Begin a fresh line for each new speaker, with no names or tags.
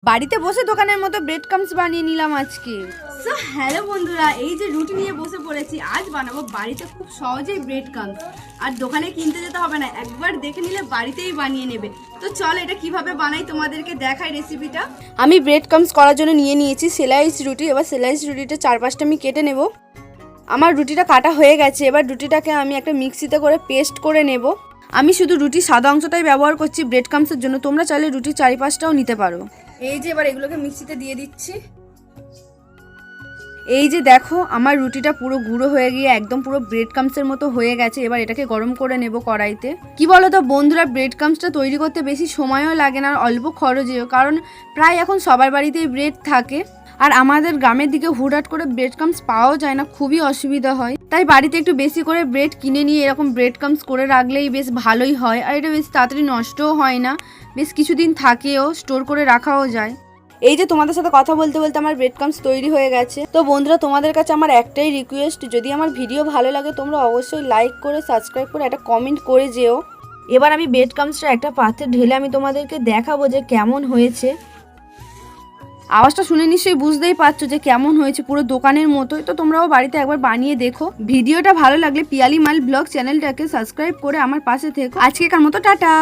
বাড়িতে বসে দোকানের মতো ব্রেড ক্রাম্বস বানিয়ে নিলাম আজকে।
সো হ্যালো বন্ধুরা, এই যে রুটি নিয়ে বসে পড়েছি, আজ বানাবো বাড়িতে খুব সহজেই ব্রেড ক্রাম্বস। আর দোকানে কিনতে যেতে হবে না, একবার দেখে নিলে বাড়িতেই বানিয়ে নেবে। তো চল এটা কিভাবে বানাই তোমাদেরকে দেখাই রেসিপিটা।
আমি ব্রেড ক্রাম্বস করার জন্য নিয়ে নিয়েছি স্লাইস রুটি। এবার স্লাইস রুটিটা 4-5টা আমি কেটে নেব। আমার রুটিটা কাটা হয়ে গেছে। এবার রুটিটাকে আমি একটা মিক্সিতে করে পেস্ট করে নেব। আমি শুধু রুটির সাদা অংশটাই ব্যবহার করছি ব্রেড ক্রাম্বসের জন্য, তোমরা চাইলে রুটির 4-5টাও নিতে পারো।
এই যে এবার এগুলোকে মিক্সিতে দিয়ে দিচ্ছি।
এই যে দেখো আমার রুটিটা পুরো গুঁড়ো হয়ে গিয়ে একদম পুরো ব্রেড ক্রাম্বসের মতো হয়ে গেছে। এবার এটাকে গরম করে নেব কড়াইতে। কি বলো তো বন্ধুরা, ব্রেড ক্রাম্বসটা তৈরি করতে বেশি সময়ও লাগে না আর অল্প খরচেও, কারণ প্রায় এখন সবার বাড়িতেই ব্রেড থাকে। আর আমাদের গ্রামের দিকে হুটহাট করে ব্রেড ক্রাম্বস পাওয়াও যায় না, খুবই অসুবিধা হয়। তাই বাড়িতে একটু বেশি করে ব্রেড কিনে নিয়ে এরকম ব্রেড ক্রাম্বস করে রাখলেই বেশ ভালোই হয়। আর এটা বেশ তাড়াতাড়ি নষ্টও হয় না, বেশ কিছুদিন থাকেও, স্টোর করে রাখাও যায়। এই যে তোমাদের সাথে কথা বলতে বলতে আমার ব্রেড ক্রাম্বস তৈরি হয়ে গেছে। তো বন্ধুরা, তোমাদের কাছে আমার একটাই রিকোয়েস্ট, যদি আমার ভিডিও ভালো লাগে তোমরা অবশ্যই লাইক করে সাবস্ক্রাইব করে একটা কমেন্ট করে যেও। এবার আমি ব্রেড ক্রাম্বসটা একটা পাত্রে ঢেলে আমি তোমাদেরকে দেখাবো যে কেমন হয়েছে। আওয়াজটা শুনে নিশ্চয়ই বুঝতেই পারছো যে কেমন হয়েছে, পুরো দোকানের মতোই। তো তোমরাও বাড়িতে একবার বানিয়ে দেখো। ভিডিওটা ভালো লাগলে পিয়ালি মাল ব্লগ চ্যানেলটাকে সাবস্ক্রাইব করে আমার পাশে থেকো। আজকেকার মতো টাটা।